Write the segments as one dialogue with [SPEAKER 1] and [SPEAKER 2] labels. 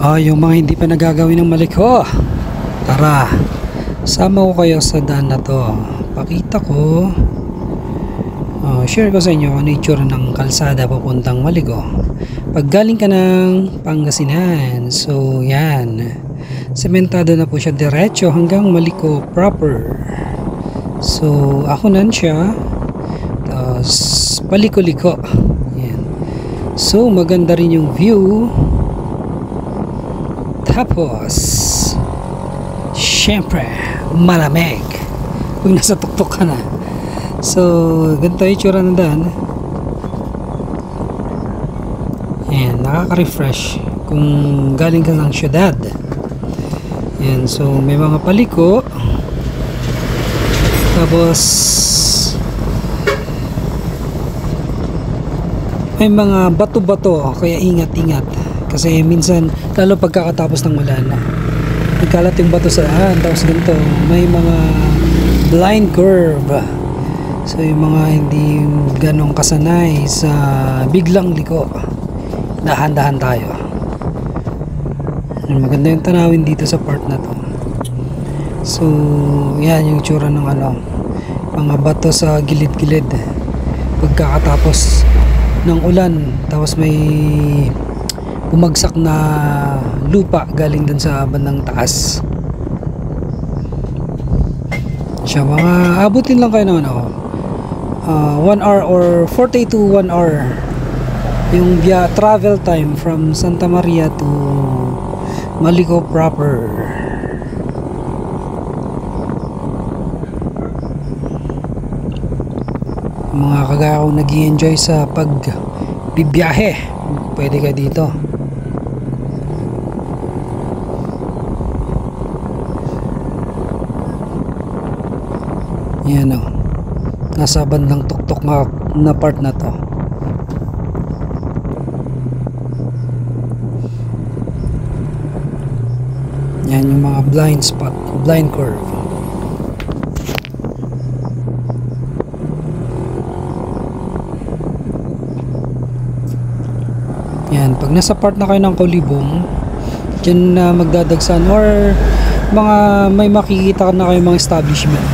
[SPEAKER 1] Yung mga hindi pa nagagawin ng malikho, tara, sama ko kayo sa daan na to. Pakita ko, share ko sa inyo ano itsura ng kalsada papuntang Malikho pag galing ka ng Pangasinan. So yan, sementado na po siya diretso hanggang Malikho proper. So ako nan siya, tapos paliko-liko yan. So maganda rin yung view. Tapos syempre malamig kung nasa tuktok ka na. So ganito yung itsura ng daan. Ayan, nakaka-refresh kung galing ka ng syudad. Ayan, so may mga paliko, tapos may mga bato-bato, kaya ingat-ingat kasi minsan lalo pagkakatapos ng ulan nagkalat yung bato sa daan. Tapos ganito may mga blind curve, so yung mga hindi ganong kasanay sa biglang liko, dahan-dahan tayo. Maganda yung tanawin dito sa part na to. So yan yung tsura ng mga bato sa gilid-gilid pagkakatapos ng ulan. Tapos may bumagsak na lupa galing dun sa bandang taas. Siya mga abutin lang kayo naman 1 hour or 40 to 1 hour yung travel time from Santa Maria to Malikho proper. Mga kagaya kong nag-i-enjoy sa pagbibiyahe, pwede ka dito. Yan nasa bandang tuktok na part na to. Yan yung mga blind spot, blind curve. Yan, pag nasa part na kayo ng Kolibong, dyan na magdadagsan or mga may makikita na kayo mga establishment,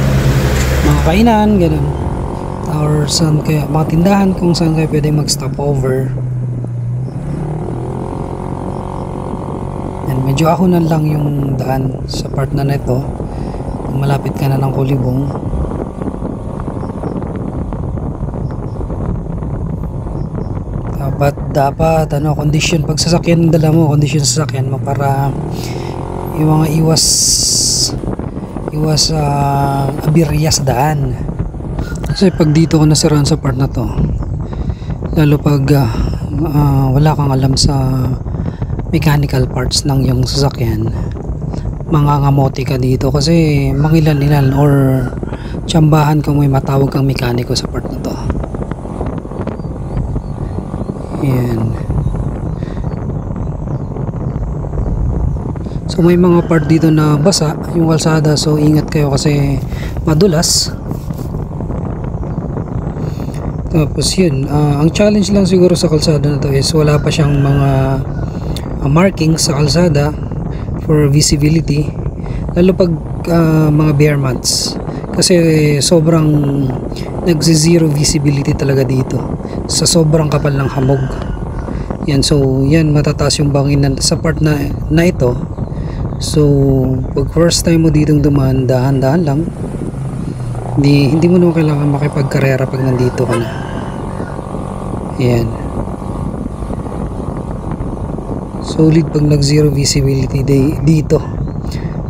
[SPEAKER 1] mga kainan, ganun, or saan kayo, mga tindahan kung saan kayo pwedeng mag stop over. Yan, medyo ahonan lang yung daan sa part na neto kung malapit ka na ng Kolibong. Dapat condition pag sasakyan ng dala mo, condition sasakyan mo para yung mga iwas aberya sa daan. Kasi pag dito ko nasiraan sa part na to, lalo pag wala kang alam sa mechanical parts ng yung sasakyan, mangangamote ka dito kasi mangilan-ilan or tsambahan kung may matawag kang mekaniko sa part na to. Yan. So may mga part dito na basa yung kalsada, so ingat kayo kasi madulas. Tapos yun, ang challenge lang siguro sa kalsada na to is wala pa siyang mga markings sa kalsada for visibility, lalo pag mga bare months, kasi sobrang nagsi-zero visibility talaga dito sa sobrang kapal ng hamog. Yan, so yan, matataas yung bangin sa part na ito. So pag first time mo ditong dumaan, dahan-dahan lang, hindi mo naman kailangan makipagkarera pag nandito ka na. Yan, solid pag nag zero visibility dito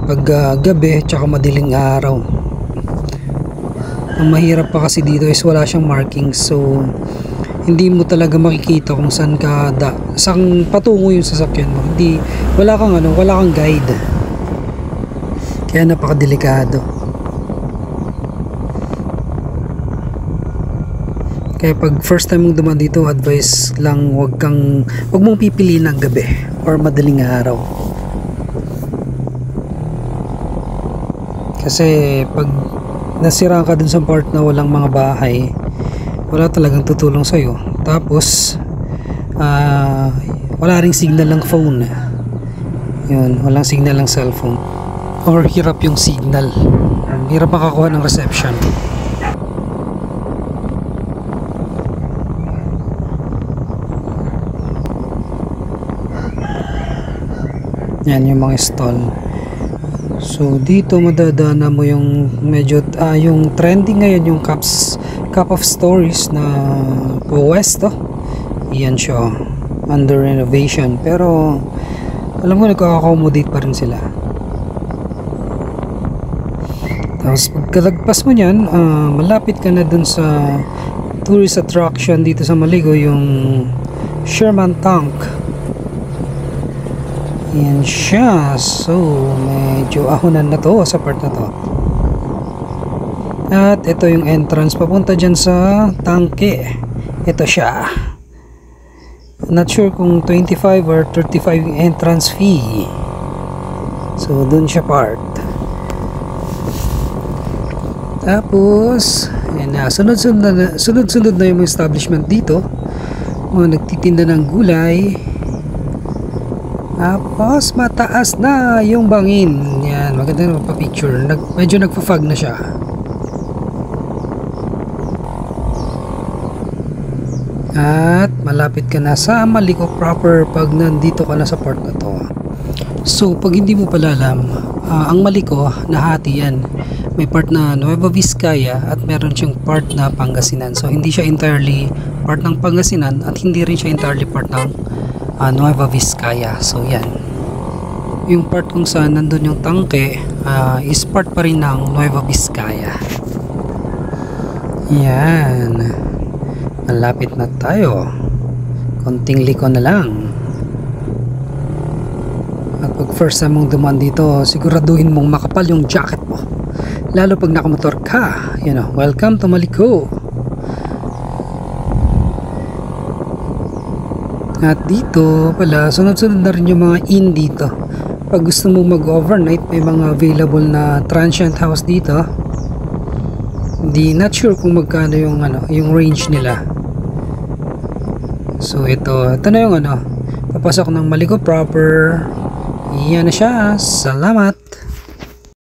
[SPEAKER 1] pag gabi tsaka madiling araw. Ang mahirap pa kasi dito is wala siyang markings, so hindi mo talaga makikita kung saan patungo yung sasakyan mo. Wala kang guide, kaya napakadelikado. Kaya pag first time mong dumaan dito, advice lang, wag mong pipiliin ng gabi or madaling araw. Kasi pag nasira ka dun sa part na walang mga bahay, wala talagang tutulong sa'yo. Tapos wala ring signal ng phone, Yun, walang signal ng cellphone. Or hirap yung signal. Hirap makakuha ng reception. Yan yung mga stall. So dito madadana mo yung medyo yung trending ngayon yung cup of stories na pwesto. Yan siya, under renovation, pero alam mo nagkaka-accommodate pa rin sila. Tapos pagkalagpas mo nyan, malapit ka na dun sa tourist attraction dito sa Maligo, yung Sherman Tank. Yan siya. So medyo ahonan na to sa part na to. At ito yung entrance papunta dyan sa tangke. Ito siya. Not sure kung 25 or 35 yung entrance fee. So dun siya part. Tapos yan na, sunod-sunod na yung establishment dito. Mga nagtitinda ng gulay. Tapos mataas na yung bangin. Yan, maganda na magpa-picture. Medyo nagpa-fog na siya. At malapit ka na sa Malico proper pag nandito ka na sa part na to. So pag hindi mo pala alam, ang Malico nahati yan. May part na Nueva Vizcaya at meron siyang part na Pangasinan. So hindi siya entirely part ng Pangasinan at hindi rin siya entirely part ng Nueva Vizcaya. So yan, yung part kung saan nandun yung tangke is part pa rin ng Nueva Vizcaya. Yan, malapit na tayo, konting liko na lang. At pag first time mong dumaan dito, siguraduhin mong makapal yung jacket mo, lalo pag nakamotor ka. You know, welcome to Malico. At dito pala, sunod-sunod na rin yung mga inn dito. Pag gusto mo mag-overnight, may mga available na transient house dito. Hindi, not sure kung magkano yung yung range nila. So ito na yung papasok ng Malico proper. Yan na siya. Salamat.